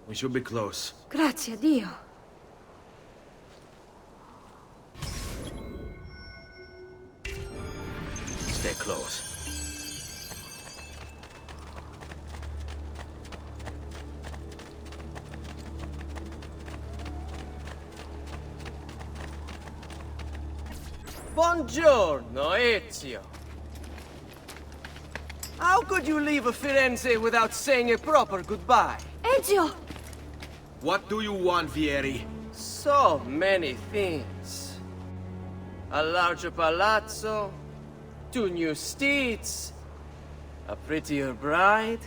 We should be close. Grazie a Dio. Stay close. Buongiorno, Ezio. How could you leave a Firenze without saying a proper goodbye? Ezio! What do you want, Vieri? So many things. A larger palazzo, 2 new steeds, a prettier bride.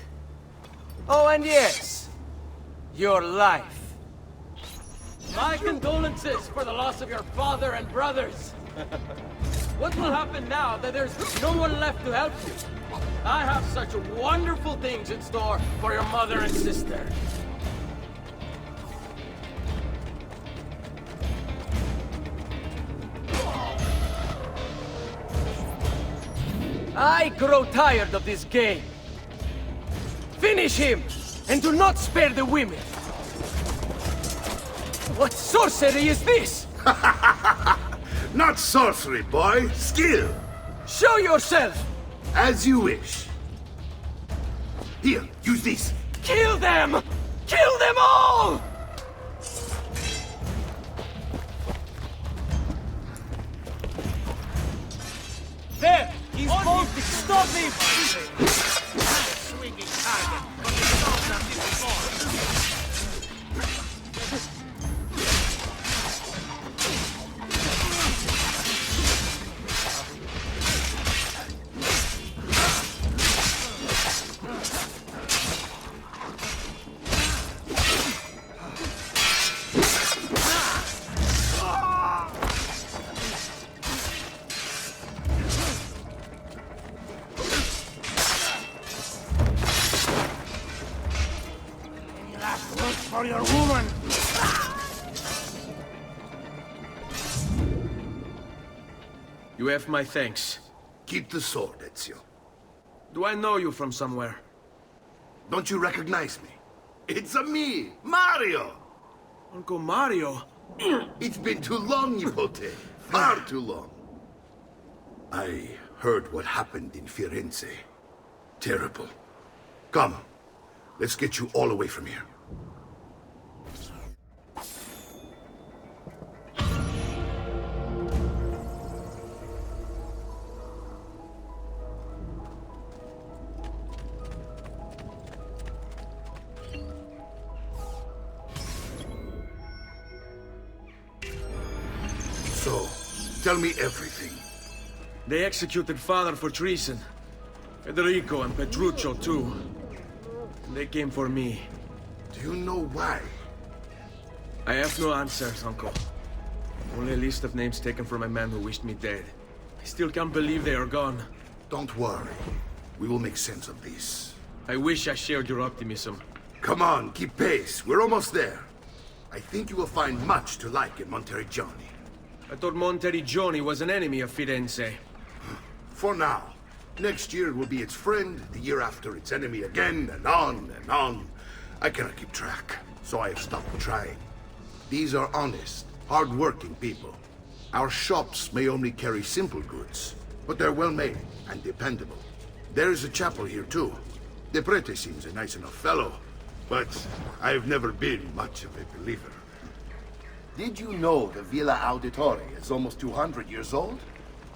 Oh, and yes, your life. My condolences for the loss of your father and brothers. What will happen now that there's no one left to help you? I have such wonderful things in store for your mother and sister. I grow tired of this game. Finish him, and do not spare the women. What sorcery is this? Not sorcery, boy. Skill. Show yourself! As you wish. Here, use this. Kill them! Kill them all! There! He's bolting! Stop him! Swinging target, but the assault not before. For your woman! You have my thanks. Keep the sword, Ezio. Do I know you from somewhere? Don't you recognize me? It's me, Mario! Uncle Mario? It's been too long, Nipote. Far too long. I heard what happened in Firenze. Terrible. Come, let's get you all away from here. So, tell me everything. They executed father for treason. Federico and Petruccio, too. And they came for me. Do you know why? I have no answers, Uncle. Only a list of names taken from a man who wished me dead. I still can't believe they are gone. Don't worry. We will make sense of this. I wish I shared your optimism. Come on, keep pace. We're almost there. I think you will find much to like in Monteriggioni. I thought Monteriggioni was an enemy of Firenze. For now. Next year it will be its friend, the year after its enemy again, and on and on. I cannot keep track, so I have stopped trying. These are honest, hard-working people. Our shops may only carry simple goods, but they're well-made and dependable. There is a chapel here, too. The prete seems a nice enough fellow, but I've never been much of a believer. Did you know the Villa Auditore is almost 200 years old?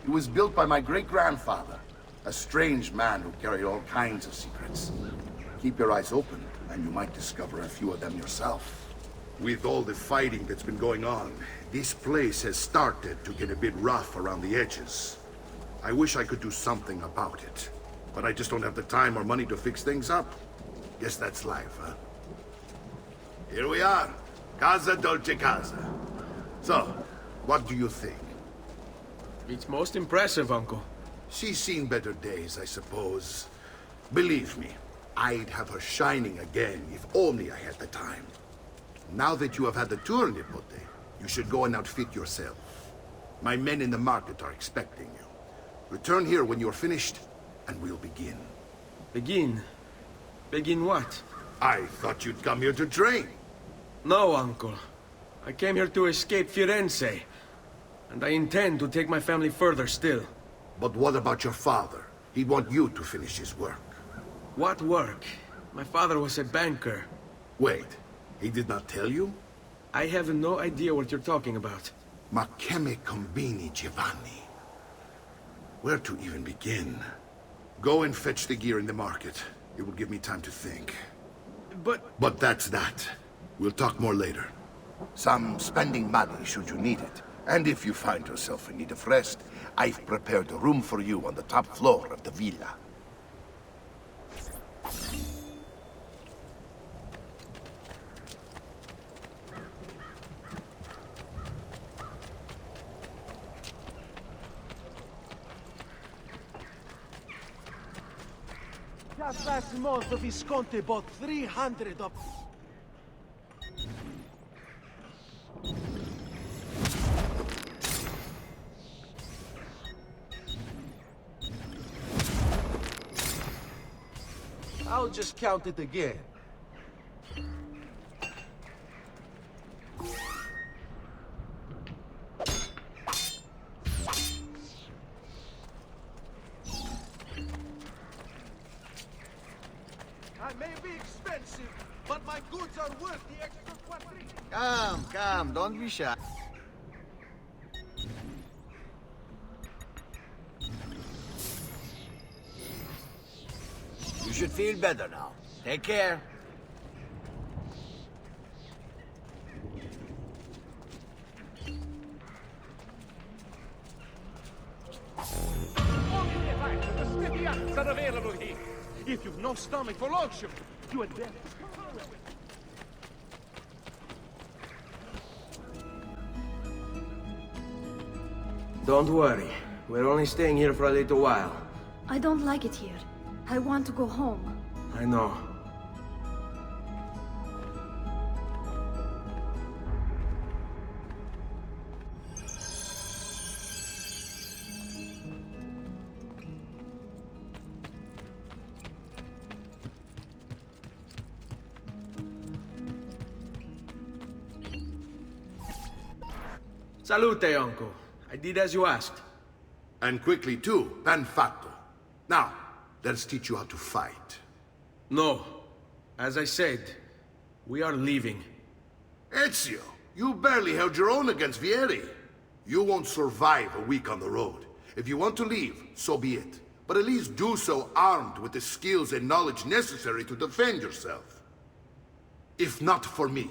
It was built by my great-grandfather, a strange man who carried all kinds of secrets. Keep your eyes open, and you might discover a few of them yourself. With all the fighting that's been going on, this place has started to get a bit rough around the edges. I wish I could do something about it. But I just don't have the time or money to fix things up. Guess that's life, huh? Here we are. Casa Dolce Casa. So, what do you think? It's most impressive, Uncle. She's seen better days, I suppose. Believe me, I'd have her shining again if only I had the time. Now that you have had the tour, Nipote, you should go and outfit yourself. My men in the market are expecting you. Return here when you're finished, and we'll begin. Begin? Begin what? I thought you'd come here to train. No, Uncle. I came here to escape Firenze. And I intend to take my family further still. But what about your father? He'd want you to finish his work. What work? My father was a banker. Wait, he did not tell you? I have no idea what you're talking about. Ma che me combini, Giovanni? Where to even begin? Go and fetch the gear in the market. It will give me time to think. But that's that. We'll talk more later. Some spending money should you need it. And if you find yourself in need of rest, I've prepared a room for you on the top floor of the villa. Just last month, the Visconti bought 300 of... I'll just count it again. I may be expensive, but my goods are worth the extra quadrille. Come, don't be shy. You should feel better now. Take care. If you've no stomach for luxury, you had better. Don't worry. We're only staying here for a little while. I don't like it here. I want to go home. I know. Salute, Uncle. I did as you asked. And quickly too, ben fatto. Now, let's teach you how to fight. No. As I said, we are leaving. Ezio, you barely held your own against Vieri. You won't survive a week on the road. If you want to leave, so be it. But at least do so armed with the skills and knowledge necessary to defend yourself. If not for me,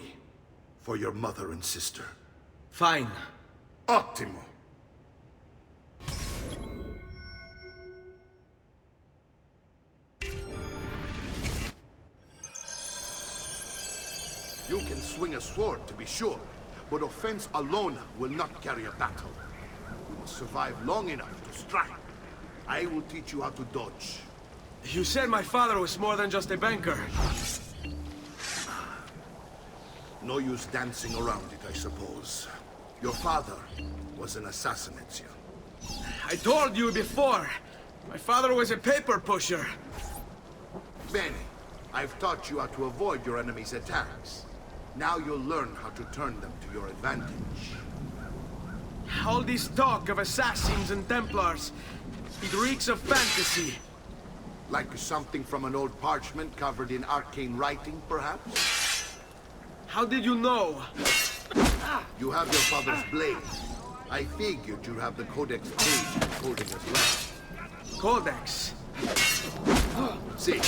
for your mother and sister. Fine. Ottimo. You can swing a sword, to be sure, but offense alone will not carry a battle. You must survive long enough to strike. I will teach you how to dodge. You said my father was more than just a banker. No use dancing around it, I suppose. Your father was an assassin, Ezio. I told you before. My father was a paper pusher. Bene. I've taught you how to avoid your enemy's attacks. Now you'll learn how to turn them to your advantage. All this talk of assassins and Templars, it reeks of fantasy. Like something from an old parchment covered in arcane writing, perhaps? How did you know? You have your father's blade. I figured you have the Codex page holding as well. Codex? See,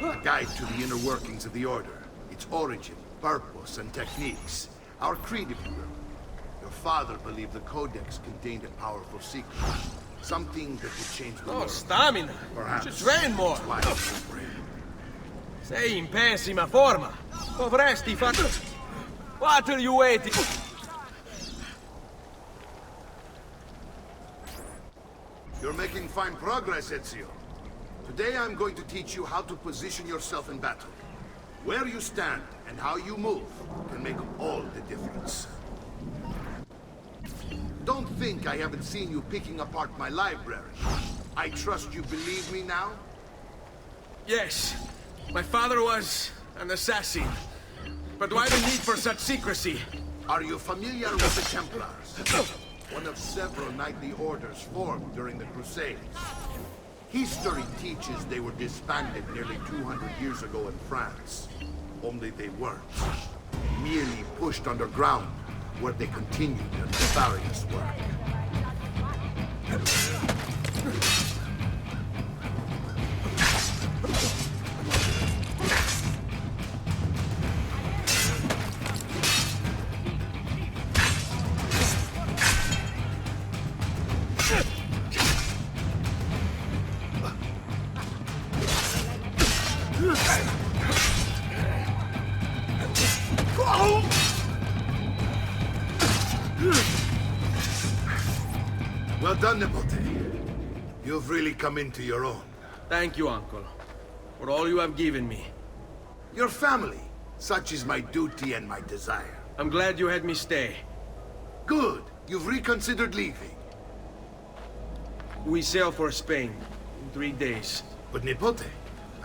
a guide to the inner workings of the Order. Its origin, purpose, and techniques. Our creed, if you will. Your father believed the Codex contained a powerful secret. Something that would change the Oh, world. stamina! Perhaps. Should train more! That's why I'm so brave. Sei in pessima forma! Dovresti far... What are you waiting? You're making fine progress, Ezio. Today I'm going to teach you how to position yourself in battle. Where you stand and how you move can make all the difference. Don't think I haven't seen you picking apart my library. I trust you believe me now? Yes. My father was an assassin. But why the need for such secrecy? Are you familiar with the Templars? One of several knightly orders formed during the Crusades. History teaches they were disbanded nearly 200 years ago in France. Only they weren't. Merely pushed underground, where they continued their nefarious work. Well done, Nipote. You've really come into your own. Thank you, Uncle, for all you have given me. Your family. Such is my duty and my desire. I'm glad you had me stay. Good. You've reconsidered leaving. We sail for Spain in 3 days. But Nipote,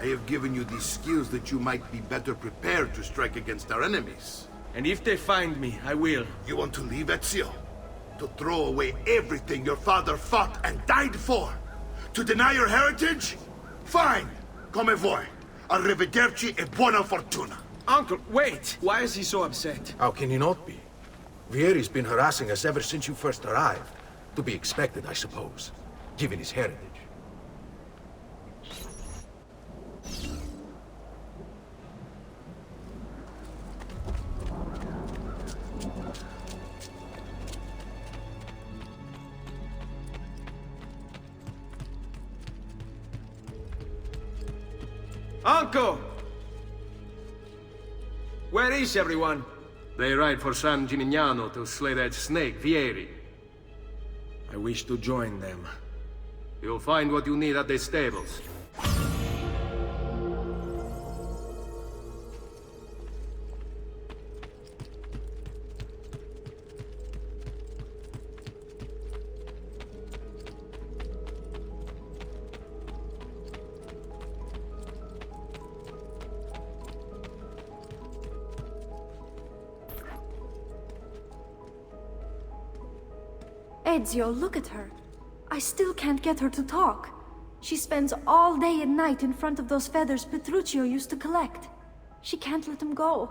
I have given you these skills that you might be better prepared to strike against our enemies. And if they find me, I will. You want to leave, Ezio? To throw away everything your father fought and died for? To deny your heritage? Fine! Come voi. Arrivederci e buona fortuna. Uncle, wait! Why is he so upset? How can he not be? Vieri's been harassing us ever since you first arrived. To be expected, I suppose, given his heritage. Uncle! Where is everyone? They ride for San Gimignano to slay that snake, Vieri. I wish to join them. You'll find what you need at the stables. Ezio, look at her. I still can't get her to talk. She spends all day and night in front of those feathers Petruchio used to collect. She can't let them go.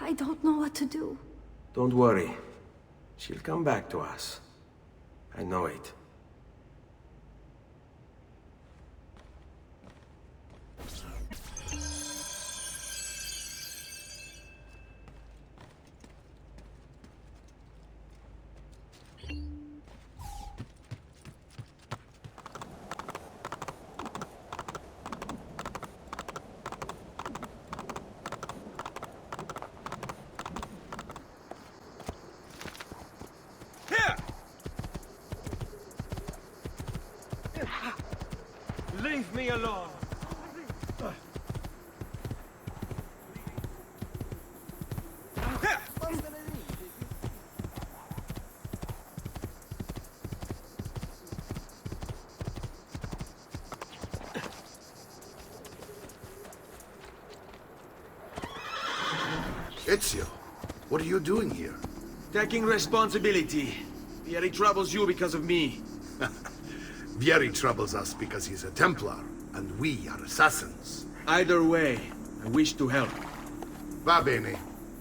I don't know what to do. Don't worry. She'll come back to us. I know it. Leave me alone. Ezio, what are you doing here? Taking responsibility. Vieri troubles you because of me. Vieri troubles us because he's a Templar, and we are assassins. Either way, I wish to help. Va bene.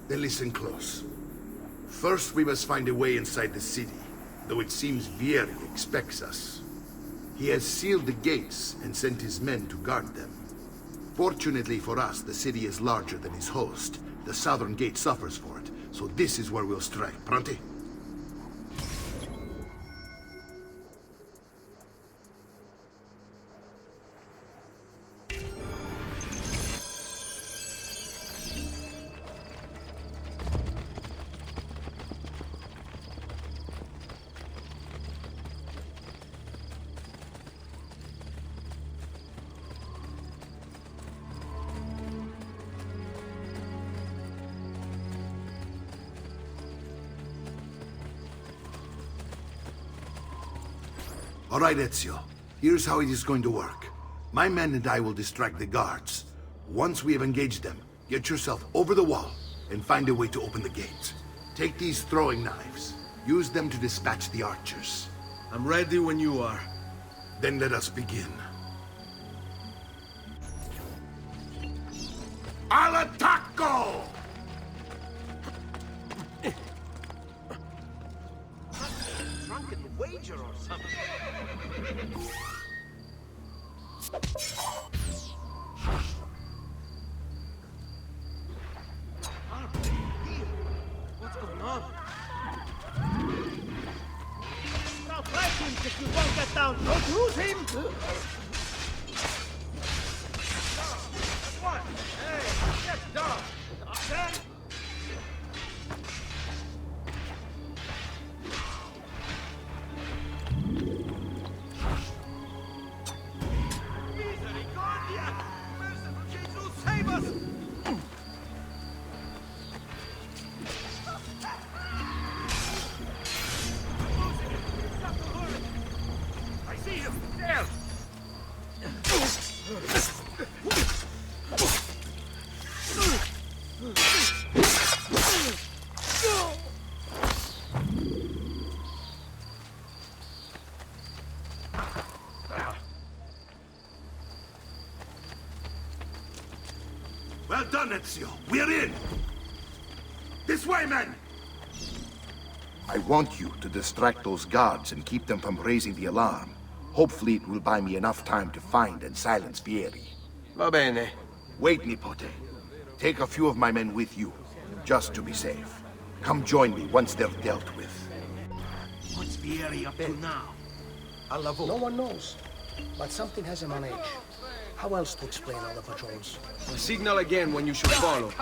Then listen close. First, we must find a way inside the city, though it seems Vieri expects us. He has sealed the gates and sent his men to guard them. Fortunately for us, the city is larger than his host. The southern gate suffers for it, so this is where we'll strike. Pronti? All right, Ezio. Here's how it is going to work. My men and I will distract the guards. Once we have engaged them, get yourself over the wall and find a way to open the gate. Take these throwing knives. Use them to dispatch the archers. I'm ready when you are. Then let us begin. Al attacco! Drunken wager or something. What's going on? Now fight him if you won't get down. Don't lose him. That's one. Hey, get down. Okay. Misericordia! Merciful Jesus, save us! I see him! There! Well done, Ezio. We're in! This way, men! I want you to distract those guards and keep them from raising the alarm. Hopefully it will buy me enough time to find and silence Vieri. Va bene. Wait, Nipote. Take a few of my men with you, just to be safe. Come join me once they're dealt with. What's Vieri up to now? No one knows, but something has him on edge. How else to explain all the patrols? Signal again when you should follow.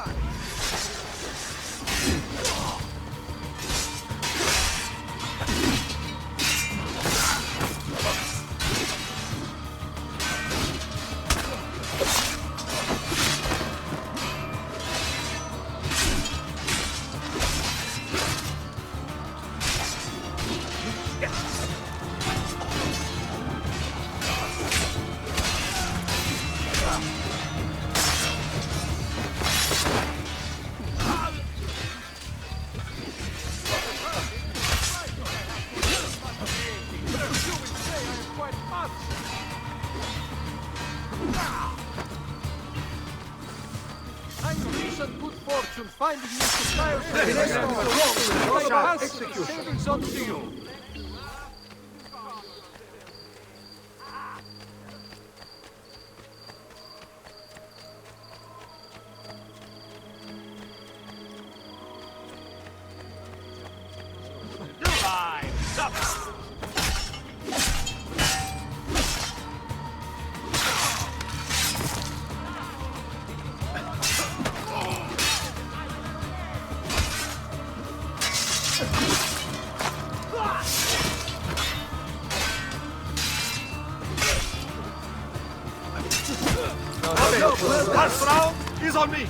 Good fortune finding you suppliers savings up to you. Last round is on me!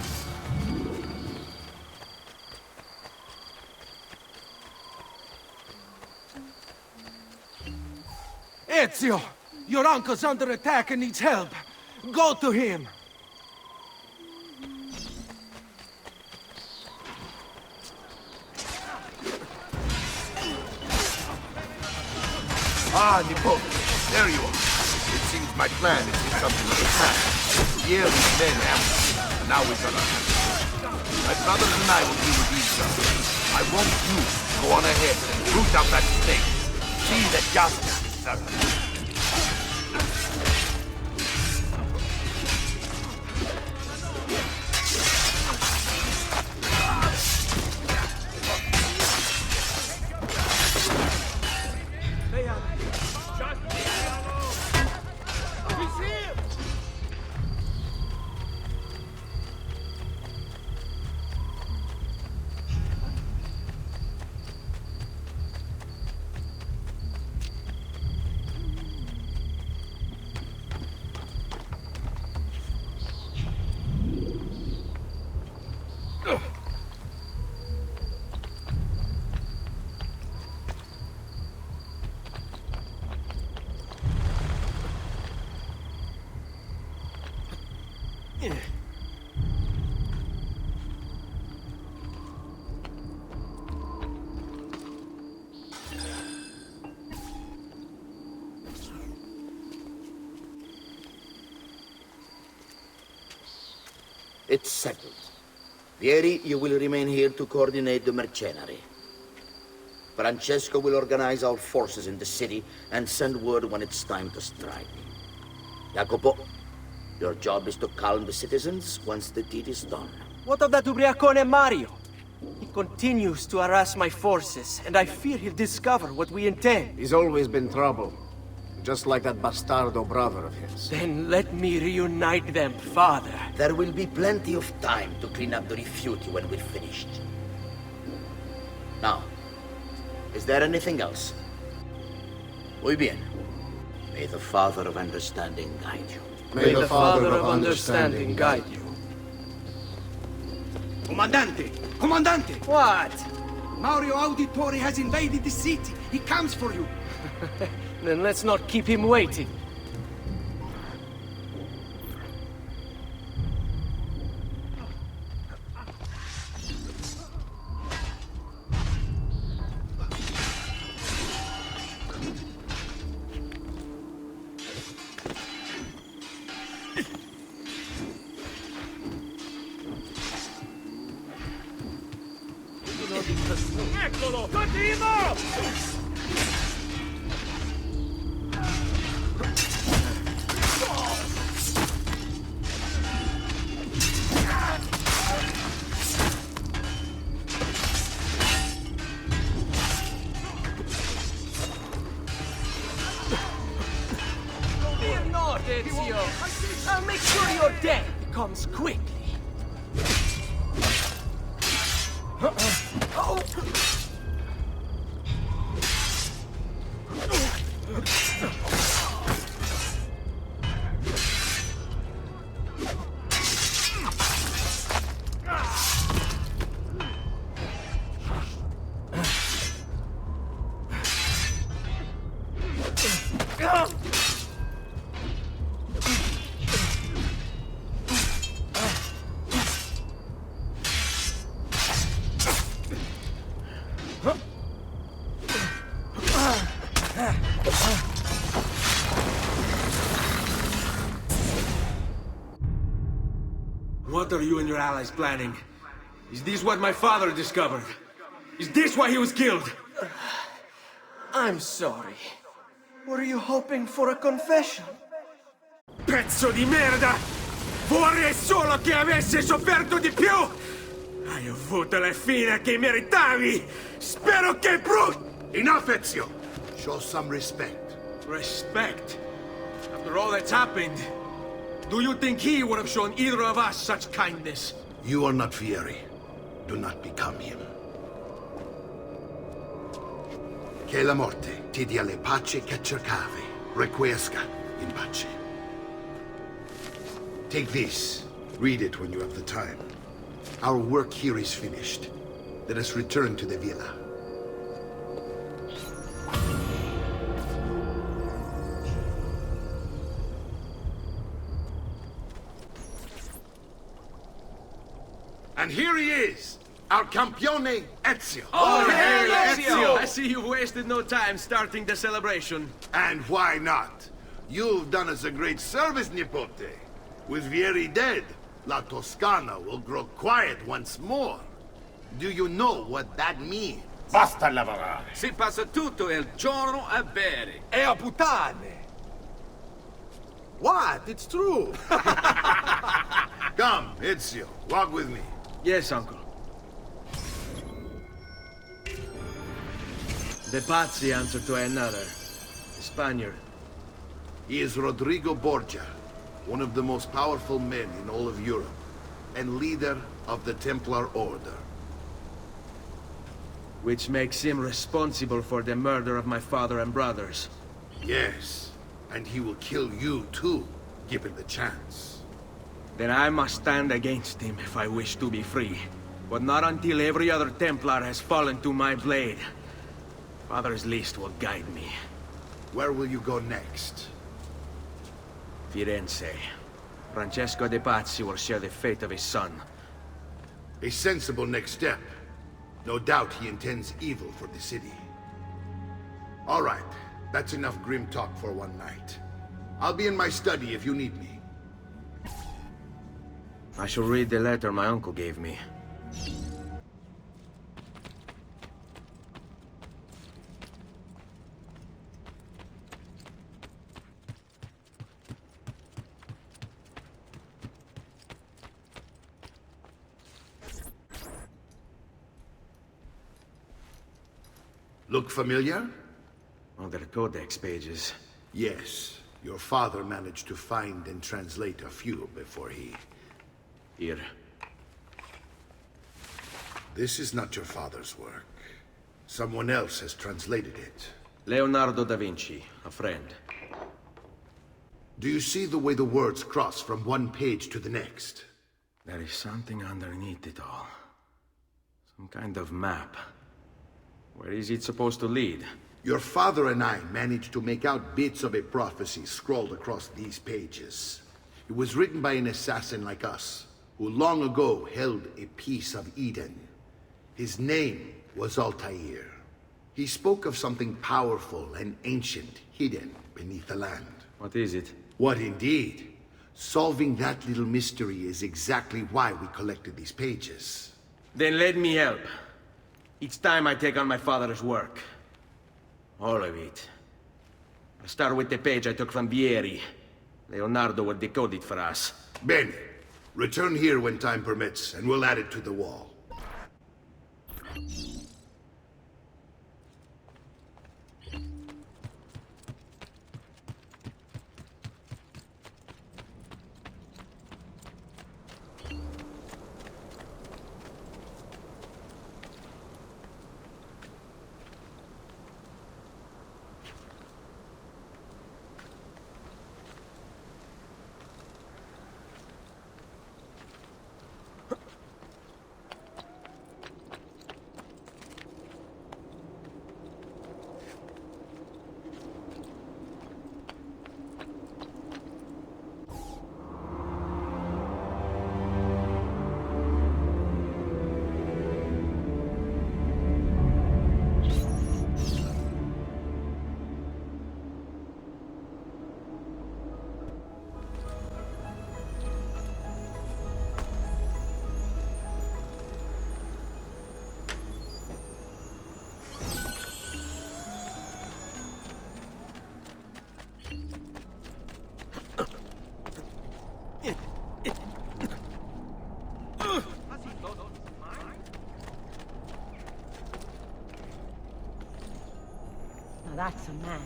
Ezio! Your uncle's under attack and needs help. Go to him! Ah, Nipote, there you are. It seems my plan is to something of a plan. Here these men ambushed, and now we're gonna... My brothers and I will deal with these guys. I want you to go on ahead and root out that snake. See that justice is served. It's settled. Vieri, you will remain here to coordinate the mercenary. Francesco will organize our forces in the city and send word when it's time to strike. Jacopo, your job is to calm the citizens once the deed is done. What of that ubriacone Mario? He continues to harass my forces, and I fear he'll discover what we intend. He's always been trouble. Just like that bastardo brother of his. Then let me reunite them, father. There will be plenty of time to clean up the refuge when we're finished. Now, is there anything else? Muy bien. May the Father of Understanding guide you. May the Father of Understanding guide you. Comandante! Comandante! What? Mario Auditore has invaded the city. He comes for you. Then let's not keep him waiting. Eccolo! Continuo! Fear not, Ezio. I'll make sure your death comes quickly. What are you and your allies planning? Is this what my father discovered? Is this why he was killed? I'm sorry. Were you hoping for a confession? Pezzo di merda! Vorrei solo che avessi sofferto di più! Hai avuto la fine che meritavi! Spero che Enough, Ezio! Show some respect. Respect? After all that's happened, do you think he would have shown either of us such kindness? You are not Fieri. Do not become him. Che la morte ti dia le pace che cercavi. Requiesca in pace. Take this. Read it when you have the time. Our work here is finished. Let us return to the villa. And here he is, our campione Ezio. Oh, hey, Ezio! I see you've wasted no time starting the celebration. And why not? You've done us a great service, Nipote. With Vieri dead, La Toscana will grow quiet once more. Do you know what that means? Basta lavorare. Si passa tutto il giorno a bere. E a puttane! What? It's true! Come, Ezio, walk with me. Yes, uncle. The Pazzi answer to another. The Spaniard. He is Rodrigo Borgia, one of the most powerful men in all of Europe, and leader of the Templar Order. Which makes him responsible for the murder of my father and brothers. Yes, and he will kill you too, given the chance. Then I must stand against him if I wish to be free. But not until every other Templar has fallen to my blade. Father's list will guide me. Where will you go next? Firenze. Francesco de' Pazzi will share the fate of his son. A sensible next step. No doubt he intends evil for the city. All right, that's enough grim talk for one night. I'll be in my study if you need me. I shall read the letter my uncle gave me. Look familiar? Other codex pages. Yes. Your father managed to find and translate a few before he... Here. This is not your father's work. Someone else has translated it. Leonardo da Vinci, a friend. Do you see the way the words cross from one page to the next? There is something underneath it all. Some kind of map. Where is it supposed to lead? Your father and I managed to make out bits of a prophecy scrawled across these pages. It was written by an assassin like us, who long ago held a piece of Eden. His name was Altair. He spoke of something powerful and ancient hidden beneath the land. What is it? What indeed? Solving that little mystery is exactly why we collected these pages. Then let me help. Each time I take on my father's work. All of it. I'll start with the page I took from Vieri. Leonardo will decode it for us. Bene. Return here when time permits, and we'll add it to the wall. Now that's a man.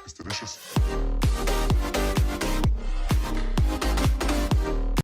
It's delicious.